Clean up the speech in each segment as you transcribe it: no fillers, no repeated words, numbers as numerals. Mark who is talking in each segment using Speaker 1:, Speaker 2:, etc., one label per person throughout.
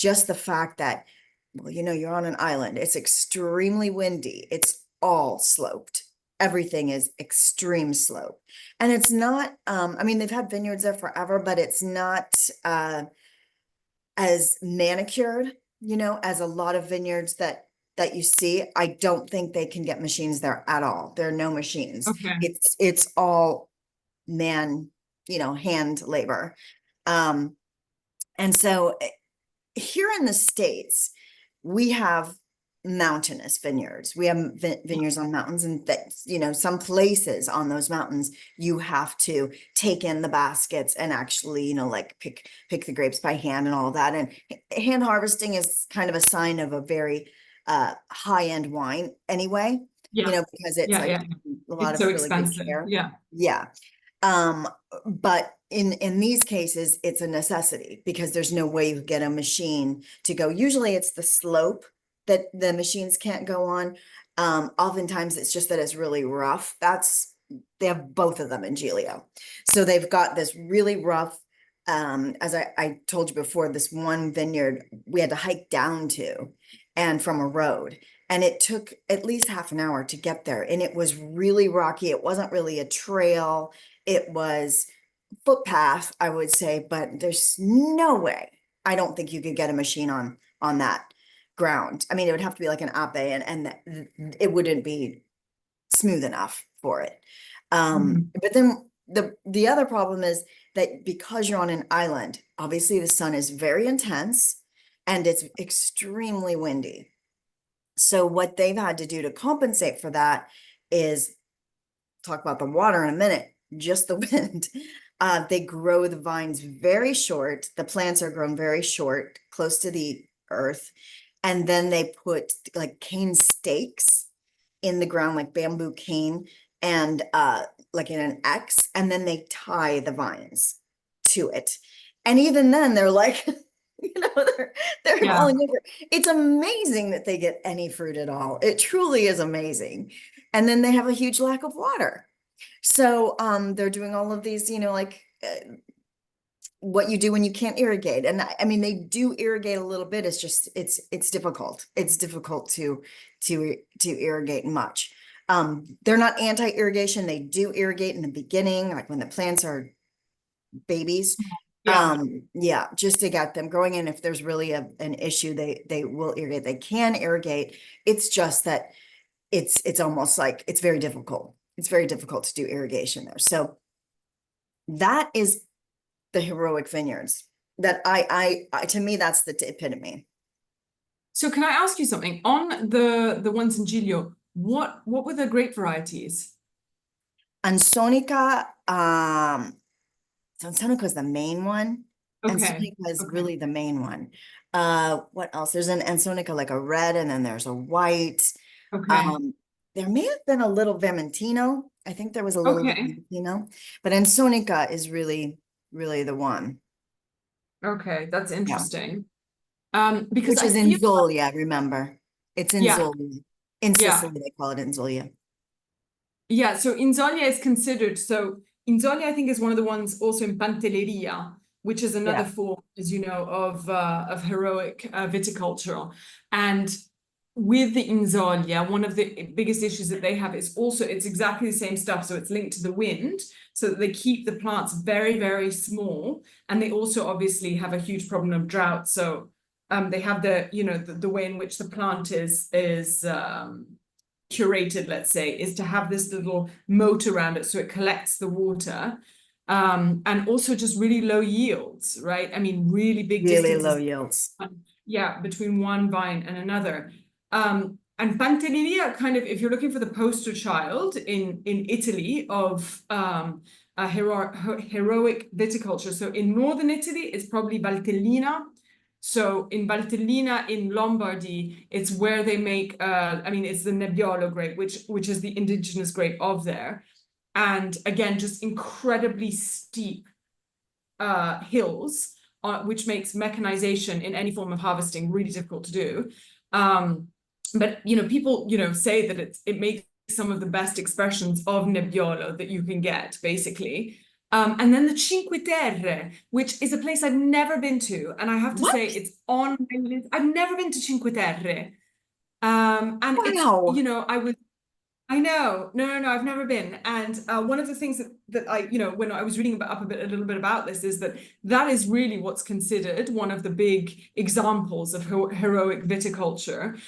Speaker 1: just the fact that, well, you're on an island, it's extremely windy, it's all sloped. Everything is extreme slope. And it's not, I mean, they've had vineyards there forever, but it's not as manicured, as a lot of vineyards that you see. I don't think they can get machines there at all. There are no machines.
Speaker 2: Okay.
Speaker 1: It's all hand labor. And so here in the States, we have mountainous vineyards. We have vineyards on mountains, and that, some places on those mountains, you have to take in the baskets and actually, like pick the grapes by hand and all that. And hand harvesting is kind of a sign of a very high-end wine anyway,
Speaker 2: Yeah.
Speaker 1: because it's
Speaker 2: Yeah.
Speaker 1: like
Speaker 2: Yeah.
Speaker 1: a lot
Speaker 2: It's
Speaker 1: of
Speaker 2: so
Speaker 1: really good
Speaker 2: expensive.
Speaker 1: care.
Speaker 2: Yeah.
Speaker 1: Yeah. But in these cases, it's a necessity because there's no way you get a machine to go. Usually it's the slope that the machines can't go on. Oftentimes it's just that it's really rough. They have both of them in Giglio. So they've got this really rough, as I told you before, this one vineyard we had to hike down to and from a road. And it took at least half an hour to get there. And it was really rocky. It wasn't really a trail. It was footpath, I would say, but there's no way. I don't think you could get a machine on that ground. I mean, it would have to be like an ape, and it wouldn't be smooth enough for it. But then the other problem is that because you're on an island, obviously the sun is very intense and it's extremely windy. So what they've had to do to compensate for that is talk about the water in a minute, just the wind. They grow the vines very short. The plants are grown very short, close to the earth. And then they put like cane stakes in the ground, like bamboo cane, and like in an X, and then they tie the vines to it. And even then they're like, they're
Speaker 2: Yeah.
Speaker 1: falling over. It's amazing that they get any fruit at all. It truly is amazing. And then they have a huge lack of water. So they're doing all of these, what you do when you can't irrigate. And I mean, they do irrigate a little bit. It's just it's difficult. It's difficult to irrigate much. They're not anti-irrigation. They do irrigate in the beginning, like when the plants are babies.
Speaker 2: Yeah.
Speaker 1: Yeah, just to get them growing. And if there's really an issue, they will irrigate. They can irrigate. It's just that it's almost like it's very difficult. It's very difficult to do irrigation there. So that is the heroic vineyards that I to me, that's the epitome.
Speaker 2: So can I ask you something? On the ones in Giglio, what were the grape varieties?
Speaker 1: Ansonica, Ansonica is the main one.
Speaker 2: Okay.
Speaker 1: Ansonica is
Speaker 2: Okay.
Speaker 1: really the main one. What else? There's an Ansonica, like a red, and then there's a white.
Speaker 2: Okay.
Speaker 1: There may have been a little Vermentino. I think there was a little
Speaker 2: Okay.
Speaker 1: Vermentino, but Ansonica is really, really the one.
Speaker 2: Okay. That's
Speaker 1: Yeah.
Speaker 2: interesting. Because
Speaker 1: Which
Speaker 2: I
Speaker 1: is in
Speaker 2: feel
Speaker 1: Zolia, remember? It's in
Speaker 2: yeah,
Speaker 1: Zolia. In
Speaker 2: yeah.
Speaker 1: Sicily, they call it in Zolia.
Speaker 2: Yeah, so Inzoglia is considered, so Inzoglia I think is one of the ones also in Pantelleria, which is another
Speaker 1: Yeah.
Speaker 2: form, as you know, of heroic viticulture. And with the Inzoglia, one of the biggest issues that they have is also, it's exactly the same stuff. So it's linked to the wind, so that they keep the plants very, very small. And they also obviously have a huge problem of drought. So they have the way in which the plant is curated, let's say, is to have this little moat around it so it collects the water. And also just really low yields, right? I mean, really big
Speaker 1: Really
Speaker 2: distances.
Speaker 1: low yields.
Speaker 2: Yeah, between one vine and another. And Pantelleria, kind of, if you're looking for the poster child in Italy of a heroic viticulture. So in northern Italy, it's probably Valtellina. So in Valtellina in Lombardy, it's where they make, I mean, it's the Nebbiolo grape, which is the indigenous grape of there. And again, just incredibly steep hills, which makes mechanization in any form of harvesting really difficult to do. But people say that it makes some of the best expressions of Nebbiolo that you can get, basically. And then the Cinque Terre, which is a place I've never been to. And I have to
Speaker 1: What?
Speaker 2: say, it's on my list. I've never been to Cinque Terre. And it's,
Speaker 1: Wow.
Speaker 2: I know, no, I've never been. And one of the things that I, when I was reading a little bit about this, is that is really what's considered one of the big examples of heroic viticulture,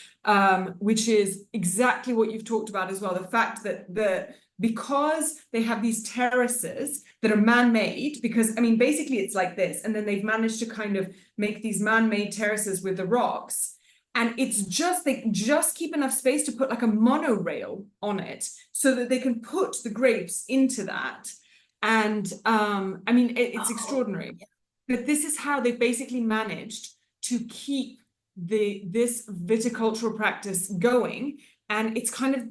Speaker 2: which is exactly what you've talked about as well. The fact that because they have these terraces that are man-made, because I mean, basically it's like this, and then they've managed to kind of make these man-made terraces with the rocks. And it's just, they just keep enough space to put like a monorail on it so that they can put the grapes into that. And I mean, it's extraordinary. But this is how they basically managed to keep this viticultural practice going. And it's kind of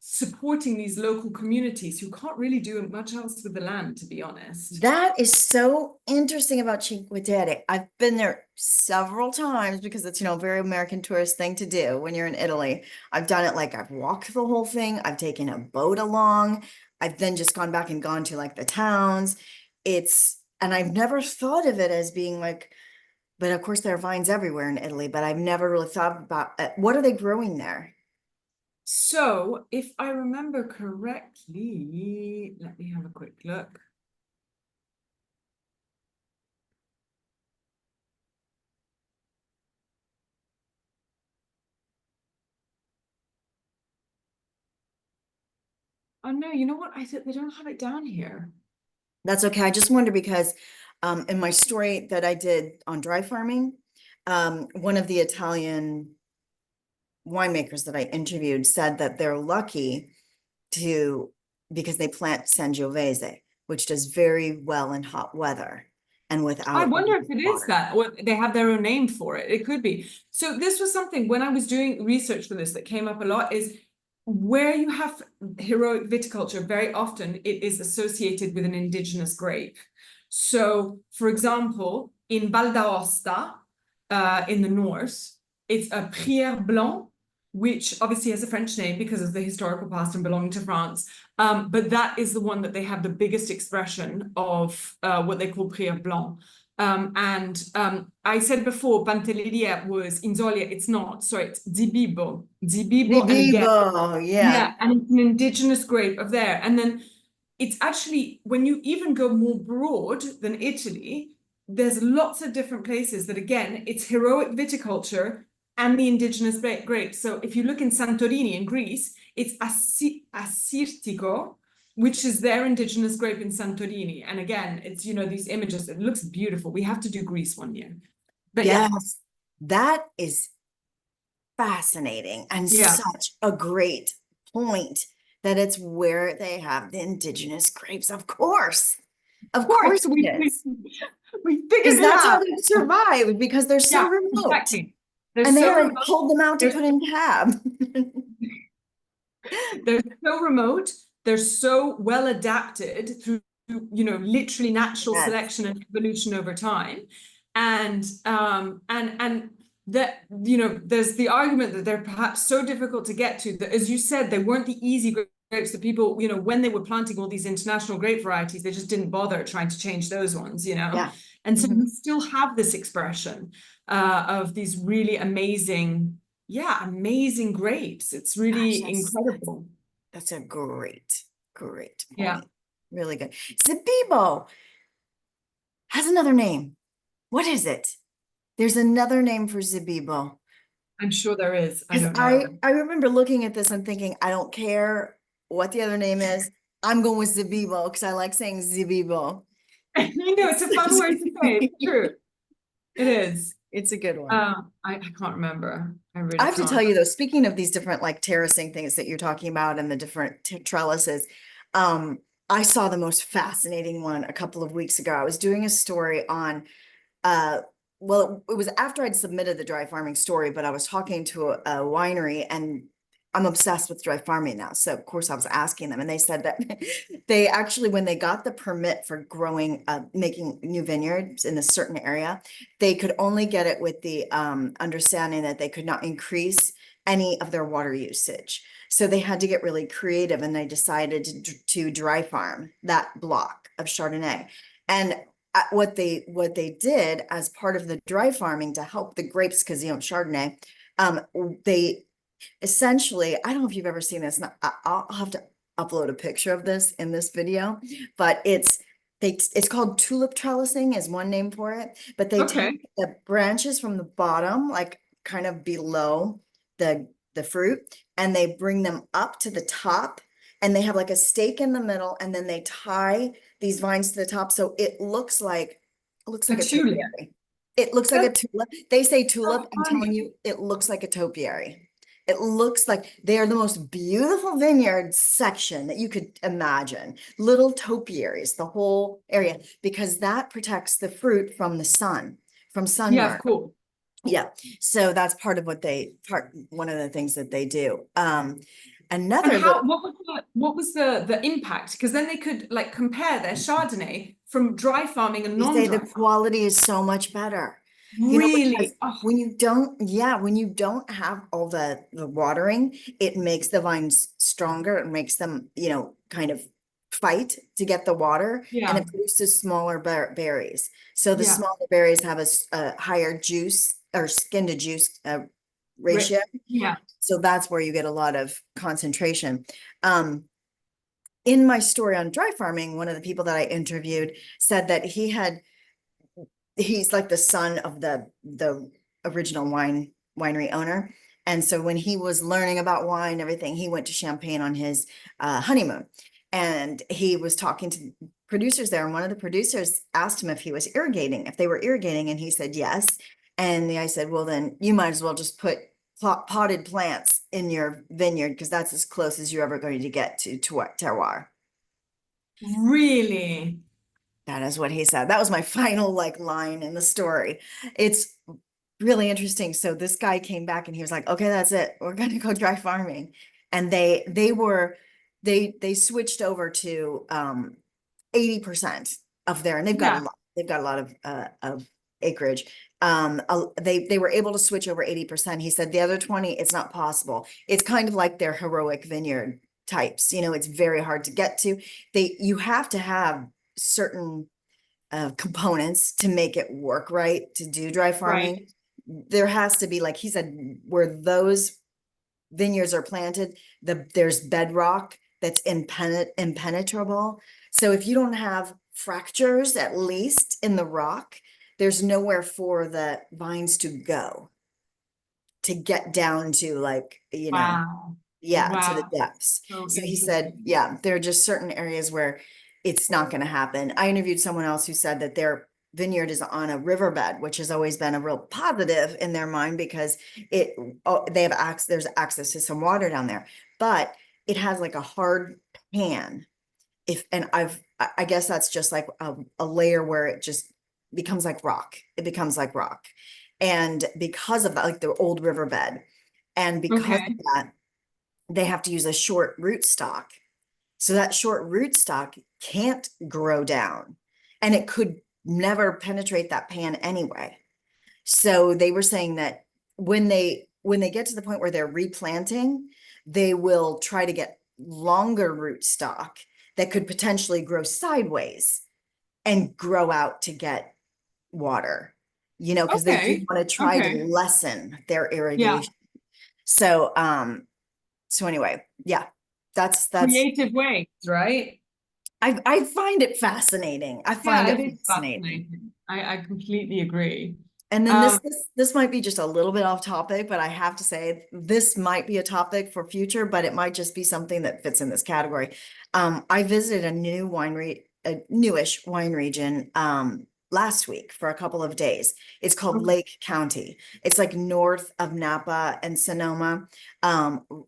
Speaker 2: supporting these local communities who can't really do much else with the land, to be honest.
Speaker 1: That is so interesting about Cinque Terre. I've been there several times because it's, a very American tourist thing to do when you're in Italy. I've done it, like I've walked the whole thing. I've taken a boat along. I've then just gone back and gone to like the towns. And I've never thought of it as being like, but of course there are vines everywhere in Italy, but I've never really thought about what are they growing there?
Speaker 2: So, if I remember correctly, let me have a quick look. Oh no, you know what? I said they don't have it down here.
Speaker 1: That's okay. I just wonder because in my story that I did on dry farming, one of the Italian winemakers that I interviewed said that they're lucky because they plant Sangiovese, which does very well in hot weather and
Speaker 2: I
Speaker 1: without
Speaker 2: wonder if it is
Speaker 1: water.
Speaker 2: that, or they have their own name for it. It could be. So this was something when I was doing research for this that came up a lot, is where you have heroic viticulture, very often it is associated with an indigenous grape. So, for example, in Val d'Aosta, in the north, it's a Prière Blanc, which obviously has a French name because of the historical past and belonging to France. But that is the one that they have the biggest expression of what they call Prière Blanc. I said before, Pantelleria was Inzolia. It's not. Sorry, it's Dibibo. Dibibo, and again,
Speaker 1: Vivo, yeah.
Speaker 2: yeah, and it's an indigenous grape of there. And then it's actually, when you even go more broad than Italy, there's lots of different places that, again, it's heroic viticulture and the indigenous grapes. So if you look in Santorini in Greece, it's Assyrtiko, which is their indigenous grape in Santorini. And again, it's, these images, it looks beautiful. We have to do Greece one year. But
Speaker 1: Yes, that is fascinating and
Speaker 2: yeah.
Speaker 1: such a great point that it's where they have the indigenous grapes. Of course. Of
Speaker 2: Of course,
Speaker 1: course it is.
Speaker 2: we figured
Speaker 1: Because
Speaker 2: it
Speaker 1: that's how
Speaker 2: out.
Speaker 1: they survive, because they're so
Speaker 2: Yeah,
Speaker 1: remote.
Speaker 2: exactly. They're
Speaker 1: And they
Speaker 2: so
Speaker 1: haven't
Speaker 2: remote.
Speaker 1: pulled them out to put in cab.
Speaker 2: They're so remote. They're so well adapted through, literally natural
Speaker 1: Yes.
Speaker 2: selection and evolution over time. And that, there's the argument that they're perhaps so difficult to get to that, as you said, they weren't the easy grapes that people, when they were planting all these international grape varieties, they just didn't bother trying to change those ones,
Speaker 1: Yeah.
Speaker 2: And so
Speaker 1: Mhm.
Speaker 2: we still have this expression of these really amazing grapes. It's
Speaker 1: Gosh,
Speaker 2: really incredible.
Speaker 1: that's a great, great
Speaker 2: Yeah,
Speaker 1: point. Really good. Zabibo has another name. What is it? There's another name for Zabibo.
Speaker 2: I'm sure there is. I
Speaker 1: Because
Speaker 2: don't
Speaker 1: I,
Speaker 2: know.
Speaker 1: I remember looking at this and thinking, I don't care what the other name is. I'm going with Zabibo because I like saying Zabibo.
Speaker 2: It's a fun word to say. It's true. It is.
Speaker 1: It's a good one.
Speaker 2: I can't remember. I
Speaker 1: I
Speaker 2: really
Speaker 1: have to tell
Speaker 2: can't.
Speaker 1: you though, speaking of these different like terracing things that you're talking about and the different trellises, I saw the most fascinating one a couple of weeks ago. I was doing a story on, well, it was after I'd submitted the dry farming story, but I was talking to a winery, and I'm obsessed with dry farming now. So of course I was asking them, and they said that they actually, when they got the permit for growing, making new vineyards in a certain area, they could only get it with the understanding that they could not increase any of their water usage. So they had to get really creative, and they decided to dry farm that block of Chardonnay. And what they did as part of the dry farming to help the grapes, because Chardonnay, they essentially, I don't know if you've ever seen this, and I'll have to upload a picture of this in this video, but it's called tulip trellising is one name for it, but they
Speaker 2: Okay.
Speaker 1: take the branches from the bottom, like kind of below the fruit, and they bring them up to the top, and they have like a stake in the middle, and then they tie these vines to the top, so it looks like
Speaker 2: A
Speaker 1: a
Speaker 2: tulip.
Speaker 1: topiary. It looks like a
Speaker 2: That's
Speaker 1: tulip. They say
Speaker 2: so
Speaker 1: tulip. I'm telling
Speaker 2: funny.
Speaker 1: you, it looks like a topiary. It looks like they are the most beautiful vineyard section that you could imagine. Little topiaries, the whole area, because that protects the fruit from the sun, from
Speaker 2: Yeah, of
Speaker 1: sunburn.
Speaker 2: course.
Speaker 1: Yeah. So that's part of one of the things that they do.
Speaker 2: And
Speaker 1: Another
Speaker 2: how,
Speaker 1: little,
Speaker 2: what was the impact? Because then they could like compare their Chardonnay from dry farming and
Speaker 1: they say the
Speaker 2: non-dry farming.
Speaker 1: quality is so much better. Because
Speaker 2: Really? Oh,
Speaker 1: when you don't have all the watering, it makes the vines stronger. It makes them, kind of fight to get the water, and
Speaker 2: yeah,
Speaker 1: it produces smaller berries. So the
Speaker 2: yeah.
Speaker 1: smaller berries have a higher juice or skin to juice ratio.
Speaker 2: Yeah.
Speaker 1: So that's where you get a lot of concentration. Um, in my story on dry farming, one of the people that I interviewed said that he's like the son of the original winery owner. And so when he was learning about wine, everything, he went to Champagne on his honeymoon, and he was talking to producers there. And one of the producers asked him if they were irrigating. And he said, yes. And I said, well, then you might as well just put potted plants in your vineyard, because that's as close as you're ever going to get to terroir.
Speaker 2: Really?
Speaker 1: That is what he said. That was my final line in the story. It's really interesting. So this guy came back and he was like, okay, that's it. We're gonna go dry farming. And they switched over to 80% of their, and
Speaker 2: Yeah.
Speaker 1: they've got a lot of acreage. They were able to switch over 80%. He said the other 20, it's not possible. It's kind of like their heroic vineyard types. It's very hard to get to. You have to have certain components to make it work right to do dry
Speaker 2: Right.
Speaker 1: farming. There has to be, like he said, where those vineyards are planted, there's bedrock that's impenetrable. So if you don't have fractures, at least in the rock, there's nowhere for the vines to go to get down to,
Speaker 2: Wow.
Speaker 1: yeah, to the
Speaker 2: Wow.
Speaker 1: depths.
Speaker 2: So
Speaker 1: So he said,
Speaker 2: interesting.
Speaker 1: yeah, there are just certain areas where it's not going to happen. I interviewed someone else who said that their vineyard is on a riverbed, which has always been a real positive in their mind, because they have there's access to some water down there, but it has like a hard pan. I guess that's just like a layer where it just becomes like rock. It becomes like rock. And because of that, like the old riverbed, and because of
Speaker 2: Okay.
Speaker 1: that, they have to use a short rootstock. So that short rootstock can't grow down, and it could never penetrate that pan anyway. So they were saying that when they get to the point where they're replanting, they will try to get longer rootstock that could potentially grow sideways and grow out to get water, because they do
Speaker 2: Okay.
Speaker 1: want to try to
Speaker 2: Okay.
Speaker 1: lessen their
Speaker 2: Yeah.
Speaker 1: irrigation. So, anyway, yeah, that's
Speaker 2: Creative ways, right?
Speaker 1: I find it fascinating. I find
Speaker 2: Yeah,
Speaker 1: it
Speaker 2: it is
Speaker 1: fascinating.
Speaker 2: fascinating. I completely agree.
Speaker 1: And then
Speaker 2: Um,
Speaker 1: this might be just a little bit off topic, but I have to say this might be a topic for future, but it might just be something that fits in this category. I visited a newish wine region last week for a couple of days. It's called
Speaker 2: okay.
Speaker 1: Lake County. It's like north of Napa and Sonoma.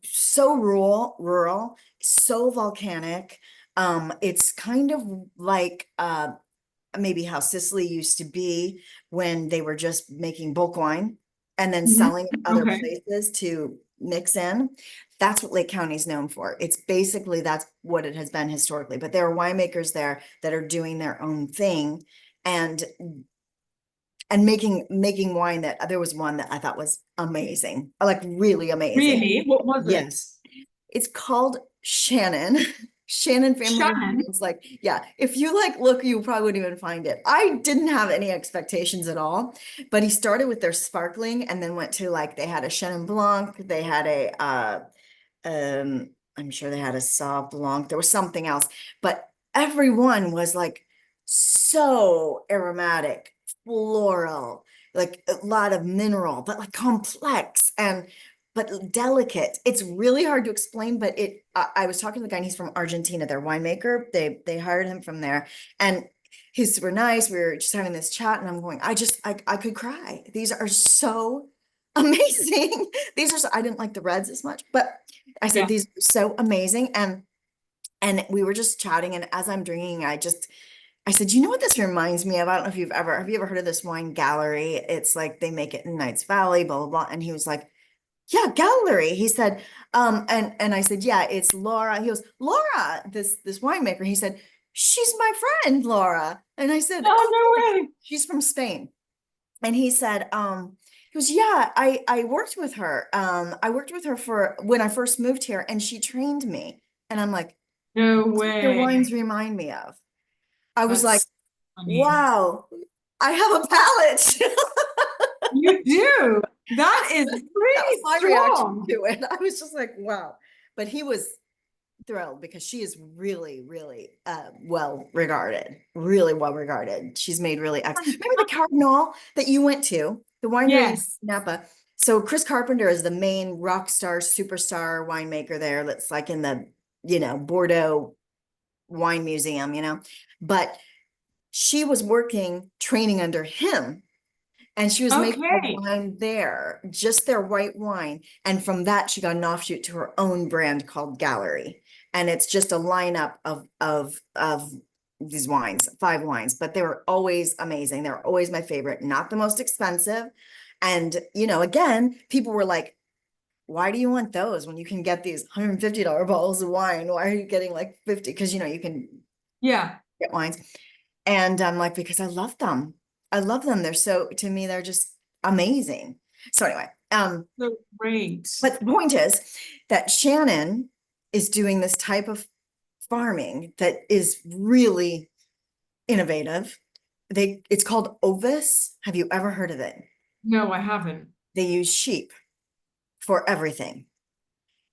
Speaker 1: So rural, so volcanic. It's kind of like maybe how Sicily used to be when they were just making bulk wine and then
Speaker 2: Mhm.
Speaker 1: selling it other
Speaker 2: Okay.
Speaker 1: places to mix in. That's what Lake County is known for. That's what it has been historically. But there are winemakers there that are doing their own thing. And and making wine that there was one that I thought was amazing, like really amazing.
Speaker 2: Really? What was it?
Speaker 1: Yes. It's called Shannon. Shannon Family of
Speaker 2: Shannon?
Speaker 1: Wines. Like, yeah, if you like look, you probably wouldn't even find it. I didn't have any expectations at all, but he started with their sparkling and then went to like they had a Chenin Blanc, they had a I'm sure they had a Sauv Blanc, there was something else, but everyone was like so aromatic, floral, like a lot of mineral, but like complex and but delicate. It's really hard to explain, but I was talking to the guy and he's from Argentina, their winemaker. They hired him from there and he's super nice. We were just having this chat and I'm going, I could cry. These are so amazing. These are so, I didn't like the reds as much, but I said
Speaker 2: Yeah.
Speaker 1: these are so amazing. And we were just chatting. And as I'm drinking, I said, you know what this reminds me of? I don't know if have you ever heard of this wine Gallery? It's like they make it in Knights Valley, blah, blah, blah. And he was like, yeah, Gallery. He said, and I said, yeah, it's Laura. He goes, Laura, this winemaker. He said, she's my friend, Laura. And I said,
Speaker 2: Oh,
Speaker 1: oh,
Speaker 2: no way.
Speaker 1: she's from Spain. And he said, he goes, yeah, I worked with her. I worked with her for when I first moved here and she trained me. And I'm like,
Speaker 2: No
Speaker 1: that's what your wines
Speaker 2: way.
Speaker 1: remind me of. I was like,
Speaker 2: That's funny.
Speaker 1: wow, I have a palate.
Speaker 2: You do. That is
Speaker 1: That was
Speaker 2: pretty
Speaker 1: my reaction
Speaker 2: strong.
Speaker 1: to it. I was just like, wow. But he was thrilled because she is really, really well regarded, really well regarded. She's made really excellent. Remember the Cardinal that you went to, the winery in
Speaker 2: Yes.
Speaker 1: Napa? So Chris Carpenter is the main rock star, superstar winemaker there. That's like in the, Bordeaux Wine Museum, But she was working, training under him. And she was making a
Speaker 2: Okay.
Speaker 1: wine there, just their white wine. And from that, she got an offshoot to her own brand called Gallery. And it's just a lineup of these wines, 5 wines, but they were always amazing. They were always my favorite, not the most expensive. And, again, people were like, why do you want those when you can get these $150 bottles of wine? Why are you getting like 50? Because, you can
Speaker 2: Yeah.
Speaker 1: get wines. And I'm like, because I love them. I love them. To me, they're just amazing. So anyway,
Speaker 2: So great.
Speaker 1: but the point is that Shannon is doing this type of farming that is really innovative. It's called Ovis. Have you ever heard of it?
Speaker 2: No, I haven't.
Speaker 1: They use sheep for everything.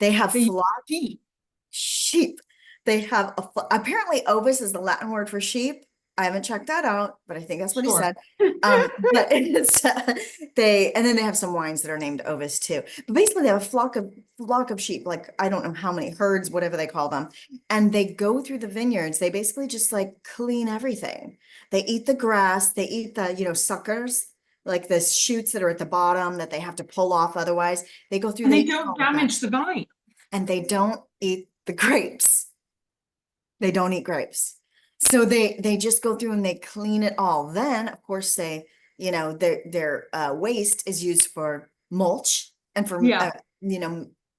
Speaker 1: They have
Speaker 2: They
Speaker 1: flock
Speaker 2: deep.
Speaker 1: sheep. They have apparently Ovis is the Latin word for sheep. I haven't checked that out, but I think that's what he
Speaker 2: Sure.
Speaker 1: said. But it's and then they have some wines that are named Ovis too. But basically they have a flock of sheep, like I don't know how many herds, whatever they call them. And they go through the vineyards. They basically just like clean everything. They eat the grass, they eat the, suckers, like the shoots that are at the bottom that they have to pull off otherwise. They go through,
Speaker 2: And
Speaker 1: they
Speaker 2: they
Speaker 1: eat
Speaker 2: don't
Speaker 1: all of that.
Speaker 2: damage the vine.
Speaker 1: And they don't eat the grapes. They don't eat grapes. So they just go through and they clean it all. Then, of course, their waste is used for mulch and for
Speaker 2: Yeah.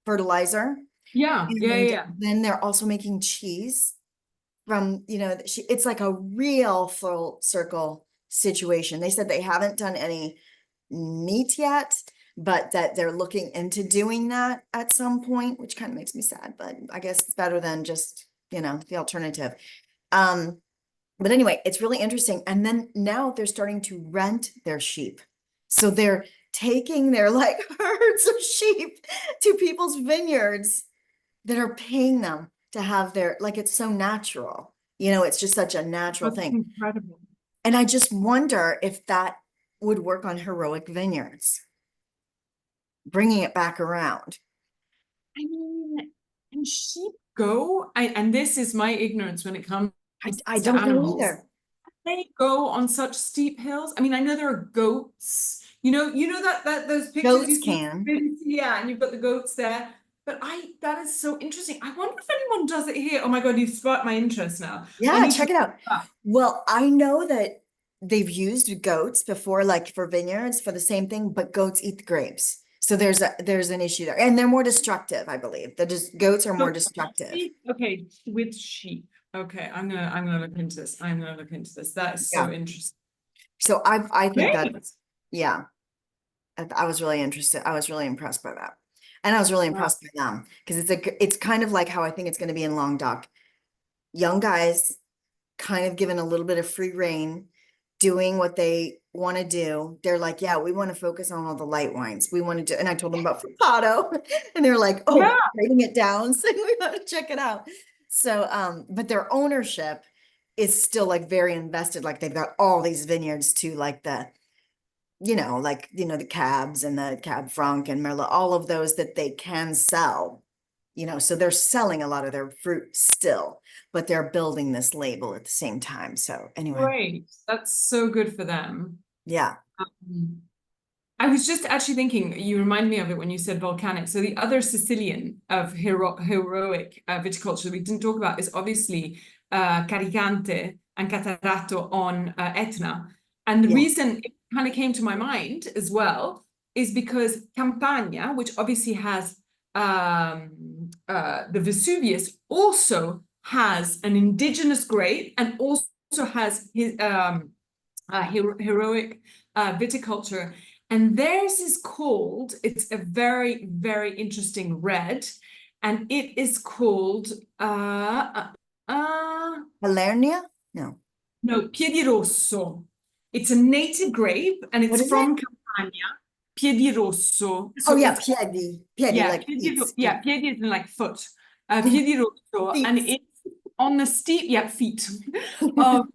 Speaker 1: fertilizer.
Speaker 2: Yeah. Yeah.
Speaker 1: And
Speaker 2: Yeah.
Speaker 1: then they're also making cheese from, it's like a real full circle situation. They said they haven't done any meat yet, but that they're looking into doing that at some point, which kind of makes me sad, but I guess it's better than just, the alternative. Um, but anyway, it's really interesting. And then now they're starting to rent their sheep. So they're taking their like herds of sheep to people's vineyards that are paying them to have like it's so natural. It's just such a natural
Speaker 2: That's
Speaker 1: thing.
Speaker 2: incredible.
Speaker 1: And I just wonder if that would work on heroic vineyards, bringing it back around.
Speaker 2: I mean, and sheep go, and this is my ignorance when it comes
Speaker 1: I
Speaker 2: to
Speaker 1: don't know
Speaker 2: animals.
Speaker 1: either.
Speaker 2: They go on such steep hills. I mean, I know there are goats. You know that those pictures you
Speaker 1: Goats
Speaker 2: see,
Speaker 1: can.
Speaker 2: yeah, and you've got the goats there. But that is so interesting. I wonder if anyone does it here. Oh my God, you've sparked my interest now. I
Speaker 1: Yeah,
Speaker 2: need to
Speaker 1: check it
Speaker 2: look
Speaker 1: out.
Speaker 2: it up.
Speaker 1: Well, I know that they've used goats before, like for vineyards for the same thing, but goats eat the grapes. So there's an issue there. And they're more destructive, I believe. Goats are more
Speaker 2: So
Speaker 1: destructive.
Speaker 2: okay, with sheep. Okay, I'm gonna look into this. I'm gonna look into this. That is so
Speaker 1: Yeah.
Speaker 2: interesting.
Speaker 1: So I think
Speaker 2: Great.
Speaker 1: that's, yeah, I was really interested. I was really impressed by that. And I was really
Speaker 2: Wow.
Speaker 1: impressed by them because it's kind of like how I think it's going to be in Languedoc. Young guys kind of given a little bit of free rein, doing what they want to do. They're like, yeah, we want to focus on all the light wines. We want to do, and I told them about Frappato, and they're like,
Speaker 2: Yeah.
Speaker 1: oh, writing it down. So we want to check it out. So, but their ownership is still like very invested. Like they've got all these vineyards to like the cabs and the Cab Franc and Merlot, all of those that they can sell, so they're selling a lot of their fruit still, but they're building this label at the same time. So anyway,
Speaker 2: Great. That's so good for them.
Speaker 1: yeah,
Speaker 2: Um, I was just actually thinking, you remind me of it when you said volcanic. So the other Sicilian of heroic viticulture we didn't talk about is obviously Caricante and Catarato on Etna. And the
Speaker 1: yeah.
Speaker 2: reason it kind of came to my mind as well is because Campania, which obviously has the Vesuvius, also has an indigenous grape and also has his heroic viticulture. And theirs is called, it's a very, very interesting red, and it is called,
Speaker 1: Palernia? No.
Speaker 2: no, Piedirosso. It's a native grape and
Speaker 1: What
Speaker 2: it's
Speaker 1: is it?
Speaker 2: from Campania. Piedirosso.
Speaker 1: Oh
Speaker 2: So
Speaker 1: yeah,
Speaker 2: it's,
Speaker 1: piedi,
Speaker 2: yeah,
Speaker 1: like feet.
Speaker 2: yeah, piedi is in like foot. Piedirosso, and
Speaker 1: Feet.
Speaker 2: it's on the steep, yeah, feet of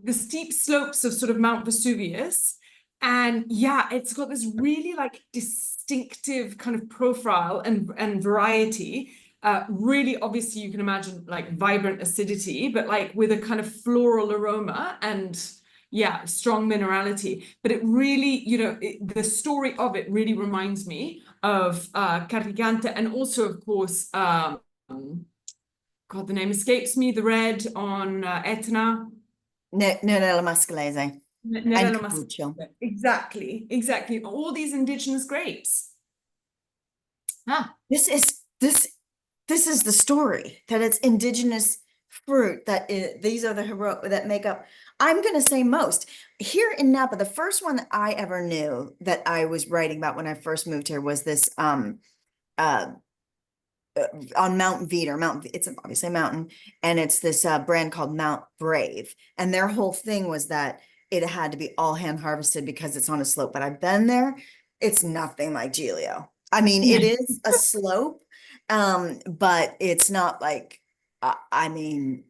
Speaker 2: the steep slopes of sort of Mount Vesuvius. And yeah, it's got this really like distinctive kind of profile and variety. Really, obviously, you can imagine like vibrant acidity, but like with a kind of floral aroma and yeah, strong minerality. But it really, the story of it really reminds me of Carrigante and also, of course, God, the name escapes me, the red on Etna.
Speaker 1: Nella Mascalese and
Speaker 2: Nerello
Speaker 1: Capuccio.
Speaker 2: Mascalese. Exactly, exactly. All these indigenous grapes. Ah,
Speaker 1: This is this this is the story that it's indigenous fruit these are the hero that make up. I'm going to say most here in Napa. The first one that I ever knew that I was writing about when I first moved here was this uh on Mount Veeder. It's obviously a mountain, and it's this brand called Mount Brave. And their whole thing was that it had to be all hand harvested because it's on a slope. But I've been there; it's nothing like Giglio. I mean,
Speaker 2: yeah.
Speaker 1: it is a slope, but it's not like. I mean,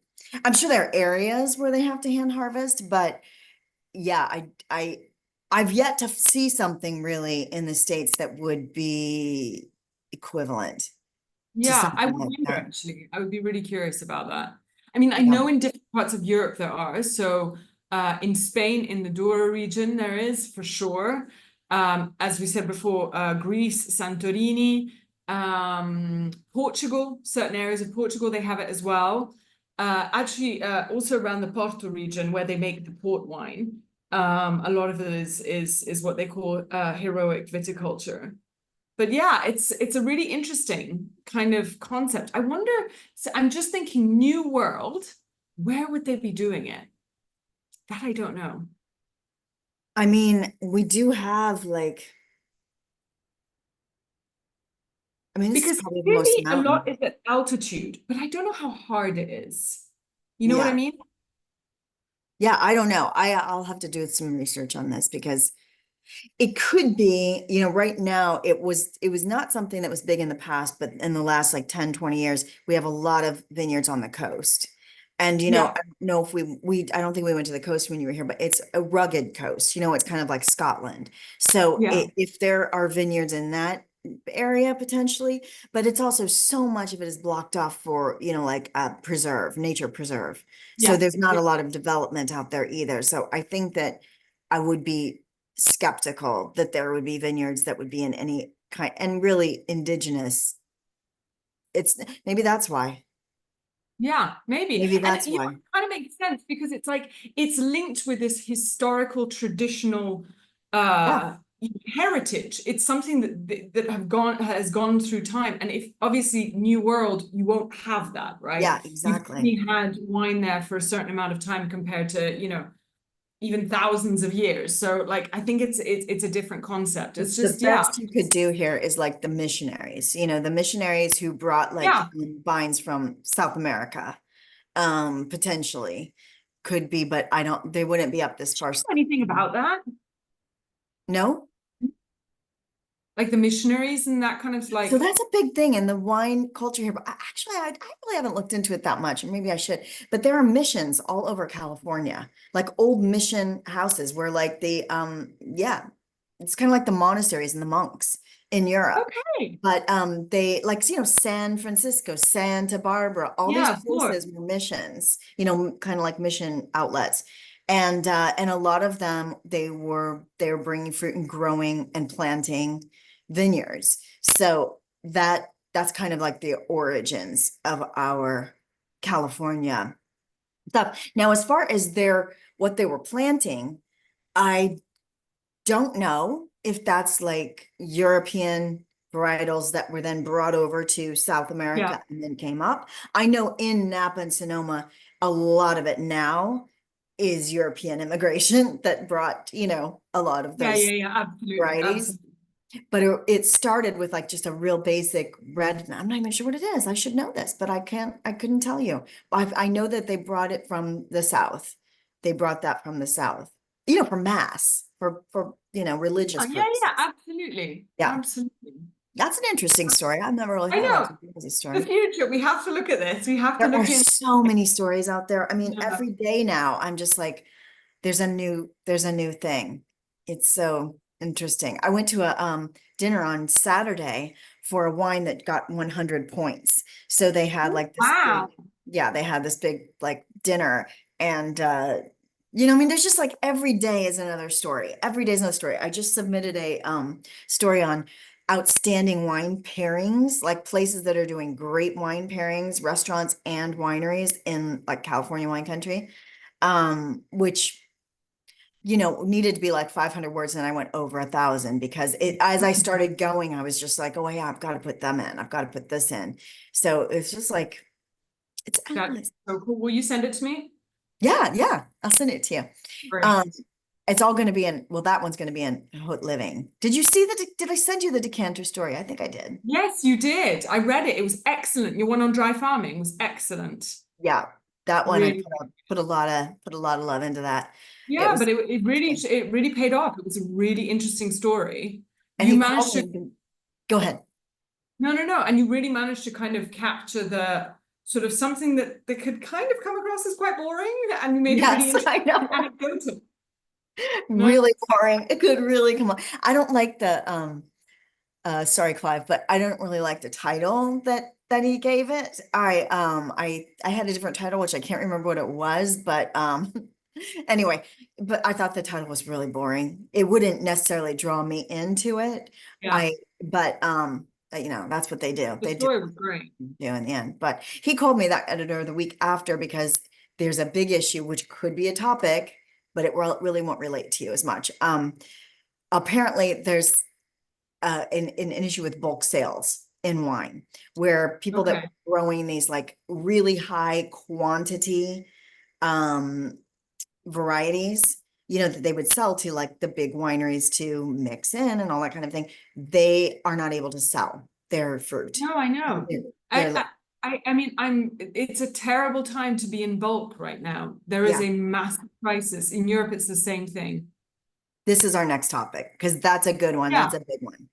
Speaker 1: I'm sure there are areas where they have to hand harvest, but yeah, I've yet to see something really in the States that would be equivalent to
Speaker 2: Yeah, I
Speaker 1: something
Speaker 2: would
Speaker 1: like
Speaker 2: wonder
Speaker 1: that.
Speaker 2: actually. I would be really curious about that. I mean, I
Speaker 1: Yeah.
Speaker 2: know in different parts of Europe there are. So in Spain, in the Douro region, there is for sure. As we said before, Greece, Santorini, Portugal, certain areas of Portugal, they have it as well. Actually, also around the Porto region where they make the port wine. A lot of it is what they call heroic viticulture. But yeah, it's a really interesting kind of concept. I wonder, so I'm just thinking New World, where would they be doing it? That I don't know.
Speaker 1: I mean, we do have like, I mean, this is
Speaker 2: Because
Speaker 1: probably the most
Speaker 2: clearly a
Speaker 1: mountain.
Speaker 2: lot is at altitude, but I don't know how hard it is. You know what I
Speaker 1: Yeah.
Speaker 2: mean?
Speaker 1: Yeah, I don't know. I'll have to do some research on this because it could be, right now it was not something that was big in the past, but in the last like 10, 20 years, we have a lot of vineyards on the coast. And I
Speaker 2: Yeah,
Speaker 1: don't know if I don't think we went to the coast when you were here, but it's a rugged coast. It's kind of like Scotland. So
Speaker 2: yeah,
Speaker 1: if there are vineyards in that area potentially, but it's also so much of it is blocked off for, like nature preserve. So
Speaker 2: yeah,
Speaker 1: there's not
Speaker 2: yeah.
Speaker 1: a lot of development out there either. So I think that I would be skeptical that there would be vineyards that would be in any kind and really indigenous. It's maybe that's why.
Speaker 2: Yeah, maybe.
Speaker 1: Maybe
Speaker 2: And
Speaker 1: that's
Speaker 2: it
Speaker 1: why.
Speaker 2: kind of makes sense because it's like it's linked with this historical traditional uh
Speaker 1: Yeah.
Speaker 2: heritage. It's something that has gone through time. And if obviously New World, you won't have that, right?
Speaker 1: Yeah,
Speaker 2: You've
Speaker 1: exactly.
Speaker 2: only had wine there for a certain amount of time compared to, even thousands of years. So like, I think it's a different concept. It's
Speaker 1: The
Speaker 2: just, yeah,
Speaker 1: best you could do here is like the missionaries, the missionaries who brought like
Speaker 2: yeah.
Speaker 1: vines from South America, potentially could be, but they wouldn't be up this far.
Speaker 2: Anything about that?
Speaker 1: No?
Speaker 2: Like the missionaries and that kind of
Speaker 1: So
Speaker 2: like,
Speaker 1: that's a big thing in the wine culture here. But actually, I really haven't looked into it that much, and maybe I should. But there are missions all over California, like old mission houses where like yeah, it's kind of like the monasteries and the monks in Europe.
Speaker 2: okay,
Speaker 1: But they like, San Francisco, Santa Barbara, all these
Speaker 2: yeah, of course.
Speaker 1: places were missions, kind of like mission outlets. And a lot of them they were bringing fruit and growing and planting vineyards. So that's kind of like the origins of our California stuff. Now, as far as what they were planting, I don't know if that's like European varietals that were then brought over to South
Speaker 2: Yeah,
Speaker 1: America and then came up. I know in Napa and Sonoma, a lot of it now is European immigration that brought, a lot of
Speaker 2: yeah, yeah,
Speaker 1: those
Speaker 2: yeah, absolutely,
Speaker 1: varieties.
Speaker 2: absolutely.
Speaker 1: But it started with like just a real basic red. I'm not even sure what it is. I should know this, but I couldn't tell you. I know that they brought it from the South. They brought that from the South, for mass, for religious
Speaker 2: Yeah, yeah, yeah,
Speaker 1: purposes.
Speaker 2: absolutely,
Speaker 1: Yeah,
Speaker 2: absolutely.
Speaker 1: that's an interesting story. I've never really
Speaker 2: I
Speaker 1: thought
Speaker 2: know.
Speaker 1: of it as a
Speaker 2: The
Speaker 1: story.
Speaker 2: future, we have to look at this. We have to
Speaker 1: There are
Speaker 2: look in.
Speaker 1: so many stories out there. I mean,
Speaker 2: Yeah.
Speaker 1: every day now, I'm just like, there's a new thing. It's so interesting. I went to a dinner on Saturday for a wine that got 100 points. So they had
Speaker 2: Oh,
Speaker 1: like this big,
Speaker 2: wow.
Speaker 1: yeah, they had this big like dinner. And I mean, there's just like every day is another story. Every day is another story. I just submitted a story on outstanding wine pairings, like places that are doing great wine pairings, restaurants and wineries in like California wine country, which needed to be like 500 words and I went over 1,000 because as I started going, I was just like, oh yeah, I've got to put them in. I've got to put this in. So it's just like, it's
Speaker 2: That's
Speaker 1: endless.
Speaker 2: so cool. Will you send it to me?
Speaker 1: Yeah, yeah. I'll send it to you.
Speaker 2: Great.
Speaker 1: Um, it's all going to be well, that one's going to be in Haute Living. Did you see did I send you the decanter story? I think I did.
Speaker 2: Yes, you did. I read it. It was excellent. Your one on dry farming was excellent.
Speaker 1: Yeah, that one I
Speaker 2: Really.
Speaker 1: put a lot of love into that. It
Speaker 2: Yeah,
Speaker 1: was
Speaker 2: but
Speaker 1: interesting.
Speaker 2: it really paid off. It was a really interesting story.
Speaker 1: And
Speaker 2: You
Speaker 1: he
Speaker 2: managed
Speaker 1: called
Speaker 2: to
Speaker 1: me. Go ahead.
Speaker 2: no, no, no, and you really managed to kind of capture the sort of something that could kind of come across as quite boring, and you made it really
Speaker 1: Yes,
Speaker 2: interesting
Speaker 1: I
Speaker 2: and
Speaker 1: know.
Speaker 2: anecdotal. No,
Speaker 1: Really boring. It could really come on. I don't like the sorry, Clive, but I don't really like the title that he gave it. I had a different title which I can't remember what it was, but anyway, but I thought the title was really boring. It wouldn't necessarily draw me into it.
Speaker 2: yeah,
Speaker 1: But that's what they do.
Speaker 2: the
Speaker 1: They do
Speaker 2: story was great.
Speaker 1: in the end. But he called me that editor the week after because there's a big issue which could be a topic, but really won't relate to you as much. Apparently there's an issue with bulk sales in wine, where people that
Speaker 2: Okay.
Speaker 1: were growing these like really high quantity um, varieties, that they would sell to like the big wineries to mix in and all that kind of thing, they are not able to sell their fruit.
Speaker 2: No, I know.
Speaker 1: They're
Speaker 2: I,
Speaker 1: like,
Speaker 2: I mean, it's a terrible time to be in bulk right now. There is
Speaker 1: yeah,
Speaker 2: a massive crisis. In Europe, it's the same thing.
Speaker 1: this is our next topic because that's a good one.
Speaker 2: Yeah.
Speaker 1: That's a big one.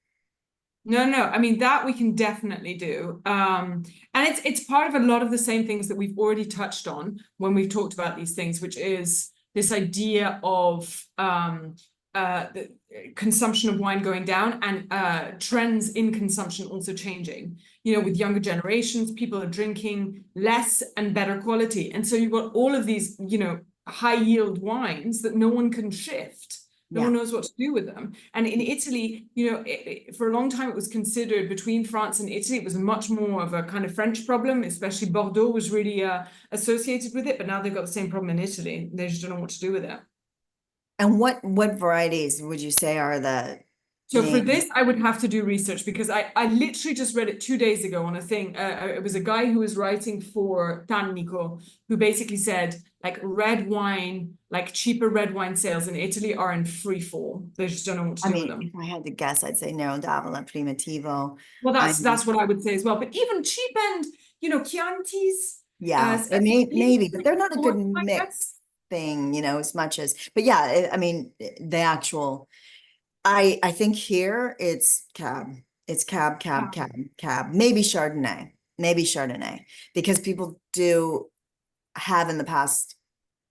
Speaker 2: No, no, I mean that we can definitely do. And it's part of a lot of the same things that we've already touched on when we've talked about these things, which is this idea of the consumption of wine going down and trends in consumption also changing. With younger generations, people are drinking less and better quality. And so you've got all of these, high yield wines that no one can shift. No one
Speaker 1: Yeah.
Speaker 2: knows what to do with them. And in Italy, for a long time, it was considered between France and Italy, it was much more of a kind of French problem, especially Bordeaux was really associated with it. But now they've got the same problem in Italy. They just don't know what to do with it.
Speaker 1: And what varieties would you say are the
Speaker 2: So for
Speaker 1: name.
Speaker 2: this, I would have to do research because I literally just read it 2 days ago on a thing. It was a guy who was writing for Tannico, who basically said like red wine, like cheaper red wine sales in Italy are in free fall. They just don't know what to
Speaker 1: I
Speaker 2: do with
Speaker 1: mean,
Speaker 2: them.
Speaker 1: if I had to guess, I'd say Nero d'Avola Primitivo.
Speaker 2: Well,
Speaker 1: I
Speaker 2: that's what I would say as well. But even cheap end, Chianti's,
Speaker 1: Yeah, it maybe, but they're not a good
Speaker 2: I guess.
Speaker 1: mix thing, as much as, but yeah, I mean, the actual, I think here it's
Speaker 2: Yeah.
Speaker 1: cab, maybe Chardonnay, because people do have in the past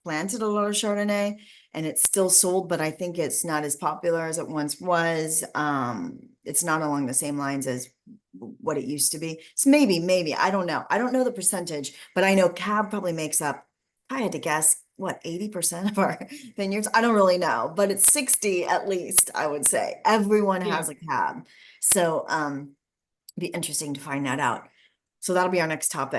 Speaker 1: planted a lot of Chardonnay and it's still sold, but I think it's not as popular as it once was. It's not along the same lines as what it used to be. So maybe, I don't know. I don't know the percentage, but I know cab probably makes up, if I had to guess, what, 80% of our vineyards? I don't really know, but it's 60 at least, I would say. Everyone
Speaker 2: Yeah.
Speaker 1: has a cab. So, be interesting to find that out. So that'll be our next topic.